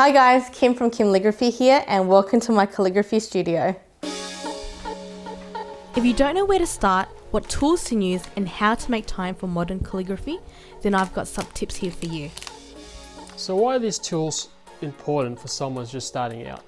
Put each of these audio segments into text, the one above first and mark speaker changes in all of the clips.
Speaker 1: Hi guys, Kim from Kimmunity here and welcome to my calligraphy studio. If you don't know where to start, what tools to use and how to make time for modern calligraphy, then I've got some tips here for you.
Speaker 2: So why are these tools important for someone who's just starting out?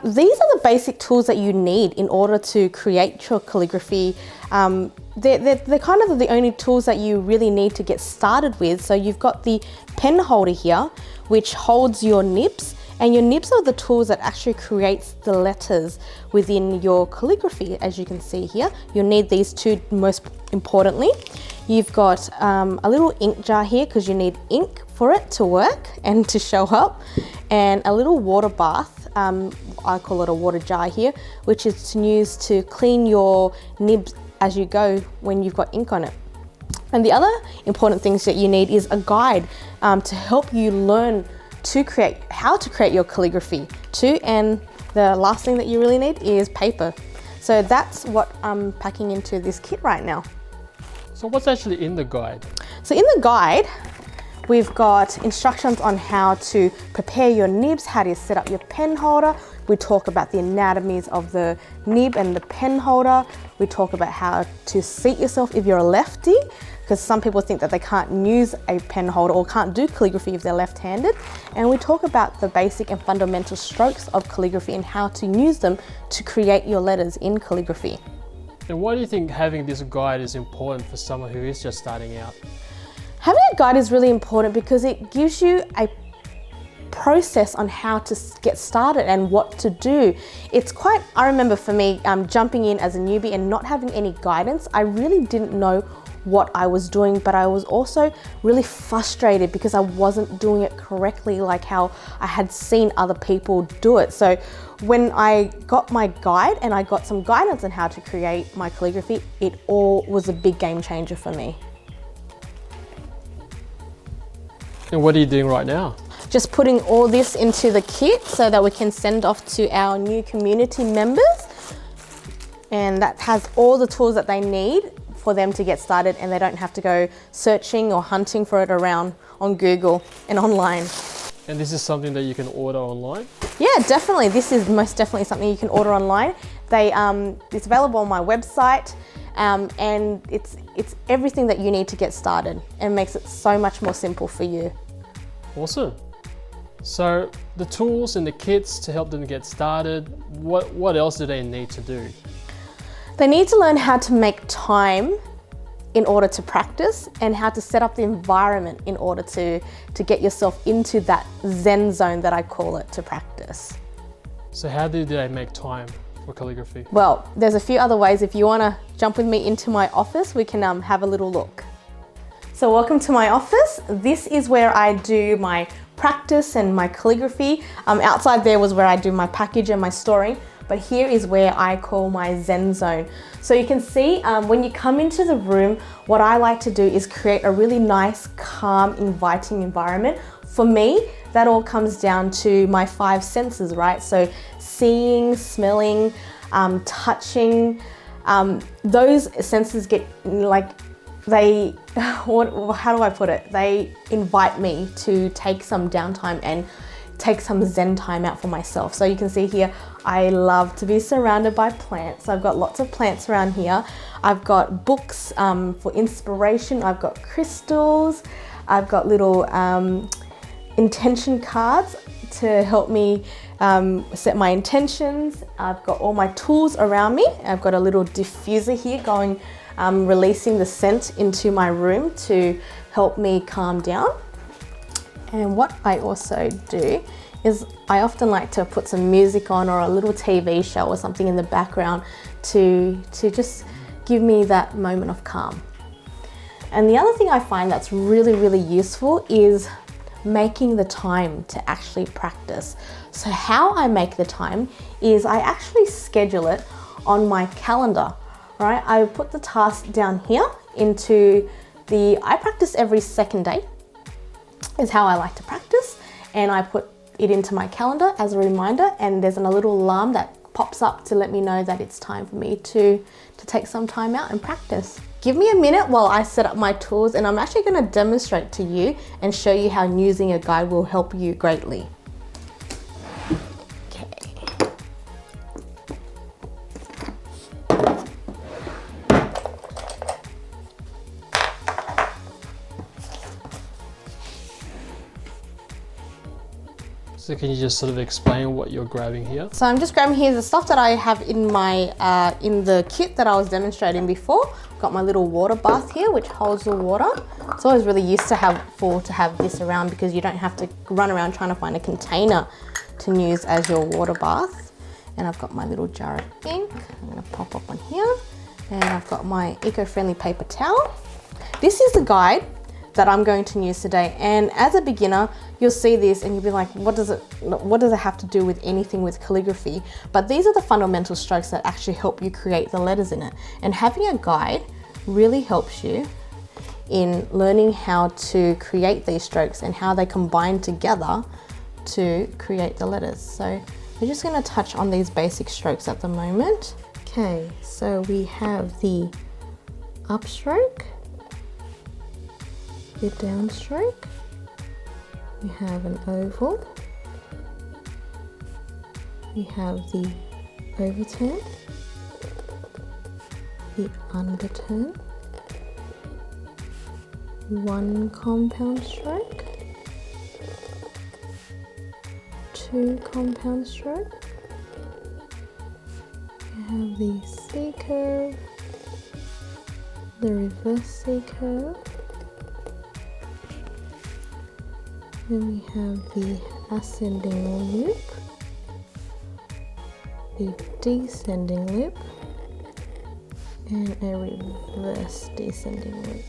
Speaker 1: These are the basic tools that you need in order to create your calligraphy. They're kind of the only tools that you really need to get started with. So you've got the pen holder here, which holds your nibs, and your nibs are the tools that actually creates the letters within your calligraphy. As you can see here, you'll need these two most importantly. You've got a little ink jar here because you need ink for it to work and to show up, and a little water bath. I call it a water jar here, which is used to clean your nibs as you go when you've got ink on it. And the other important things that you need is a guide to help you learn how to create your calligraphy too. And the last thing that you really need is paper. So that's what I'm packing into this kit right now.
Speaker 2: So what's actually in the guide?
Speaker 1: So in the guide, we've got instructions on how to prepare your nibs, how to set up your pen holder. We talk about the anatomies of the nib and the pen holder. We talk about how to seat yourself if you're a lefty, because some people think that they can't use a pen holder or can't do calligraphy if they're left-handed. And we talk about the basic and fundamental strokes of calligraphy and how to use them to create your letters in calligraphy.
Speaker 2: And why do you think having this guide is important for someone who is just starting out?
Speaker 1: Having a guide is really important because it gives you a process on how to get started and what to do. I remember for me, jumping in as a newbie and not having any guidance, I really didn't know what I was doing, but I was also really frustrated because I wasn't doing it correctly like how I had seen other people do it. So when I got my guide and I got some guidance on how to create my calligraphy, it all was a big game changer for me.
Speaker 2: And what are you doing right now?
Speaker 1: Just putting all this into the kit so that we can send off to our new community members. And that has all the tools that they need for them to get started, and they don't have to go searching or hunting for it around on Google and online.
Speaker 2: And this is something that you can order online?
Speaker 1: Yeah, definitely. This is most definitely something you can order online. It's available on my website, and it's everything that you need to get started and makes it so much more simple for you.
Speaker 2: Awesome. So the tools and the kits to help them get started, what else do they need to do?
Speaker 1: They need to learn how to make time in order to practice and how to set up the environment in order to get yourself into that Zen zone that I call it to practice.
Speaker 2: So how do they make time for calligraphy?
Speaker 1: Well, there's a few other ways. If you want to jump with me into my office, we can have a little look. So welcome to my office. This is where I do my practice and my calligraphy. Outside there was where I do my package and my storing, but here is where I call my Zen zone. So you can see when you come into the room, what I like to do is create a really nice, calm, inviting environment. For me, that all comes down to my 5 senses, right? So seeing, smelling, touching, those senses get how do I put it? They invite me to take some downtime and take some Zen time out for myself. So you can see here, I love to be surrounded by plants. I've got lots of plants around here. I've got books for inspiration. I've got crystals. I've got little intention cards to help me set my intentions. I've got all my tools around me. I've got a little diffuser here going, releasing the scent into my room to help me calm down. And what I also do is I often like to put some music on or a little TV show or something in the background to just give me that moment of calm. And the other thing I find that's really, really useful is making the time to actually practice. So how I make the time is I actually schedule it on my calendar, right? I put the task down here I practice every second day is how I like to practice, and I put it into my calendar as a reminder, and there's a little alarm that pops up to let me know that it's time for me to take some time out and practice. Give me a minute while I set up my tools, and I'm actually going to demonstrate to you and show you how using a guide will help you greatly.
Speaker 2: So can you just sort of explain what you're grabbing here?
Speaker 1: So I'm just grabbing here the stuff that I have in my in the kit that I was demonstrating before. Got my little water bath here, which holds the water. It's always really useful to have this around because you don't have to run around trying to find a container to use as your water bath. And I've got my little jar of ink. I'm gonna pop up on here. And I've got my eco-friendly paper towel. This is the guide that I'm going to use today. And as a beginner, you'll see this and you'll be like, what does it have to do with anything with calligraphy? But these are the fundamental strokes that actually help you create the letters in it. And having a guide really helps you in learning how to create these strokes and how they combine together to create the letters. So we're just going to touch on these basic strokes at the moment. Okay, so we have the upstroke, the downstroke, we have an oval, we have the overturn, the underturn, one compound stroke, two compound stroke, we have the C curve, the reverse C curve, then we have the ascending loop, the descending loop, and a reverse descending loop.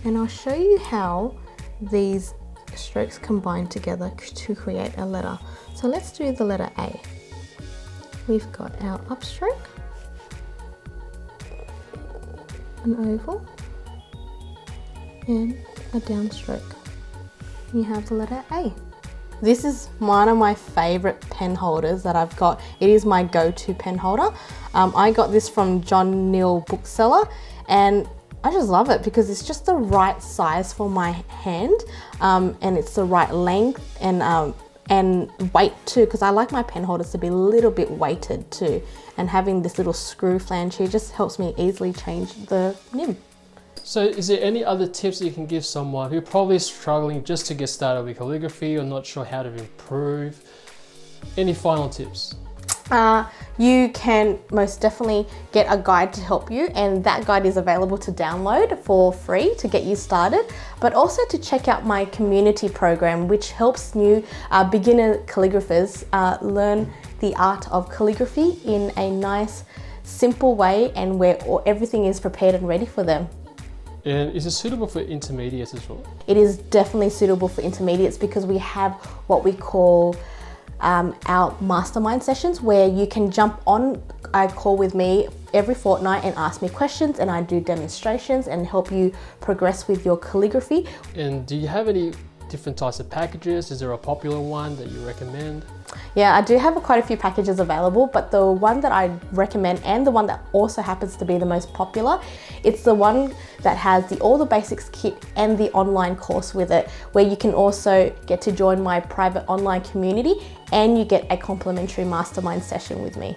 Speaker 1: And I'll show you how these strokes combine together to create a letter. So let's do the letter A. We've got our upstroke, an oval, and a downstroke. You have the letter A. This is one of my favorite pen holders that I've got. It is my go-to pen holder. I got this from John Neal Bookseller, and I just love it because it's just the right size for my hand, and it's the right length and weight too, because I like my pen holders to be a little bit weighted too. And having this little screw flange here just helps me easily change the nib.
Speaker 2: So is there any other tips that you can give someone who probably is struggling just to get started with calligraphy or not sure how to improve? Any final tips?
Speaker 1: You can most definitely get a guide to help you, and that guide is available to download for free to get you started, but also to check out my community program, which helps new beginner calligraphers learn the art of calligraphy in a nice, simple way, and where everything is prepared and ready for them.
Speaker 2: And is it suitable for intermediates as well?
Speaker 1: It is definitely suitable for intermediates because we have what we call our mastermind sessions, where you can jump on a call with me every fortnight and ask me questions, and I do demonstrations and help you progress with your calligraphy.
Speaker 2: And do you have any different types of packages? Is there a popular one that you recommend?
Speaker 1: Yeah, I do have quite a few packages available, but the one that I recommend, and the one that also happens to be the most popular, it's the one that has all the basics kit and the online course with it, where you can also get to join my private online community and you get a complimentary mastermind session with me.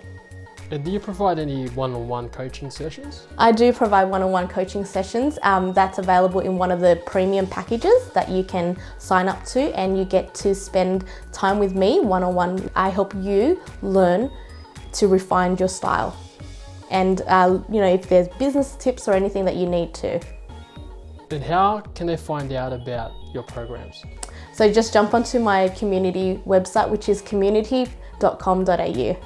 Speaker 2: And do you provide any one-on-one coaching sessions?
Speaker 1: I do provide one-on-one coaching sessions. That's available in one of the premium packages that you can sign up to, and you get to spend time with me one-on-one. I help you learn to refine your style, and if there's business tips or anything that you need to.
Speaker 2: And how can they find out about your programs?
Speaker 1: So just jump onto my community website, which is kimmunity.com.au.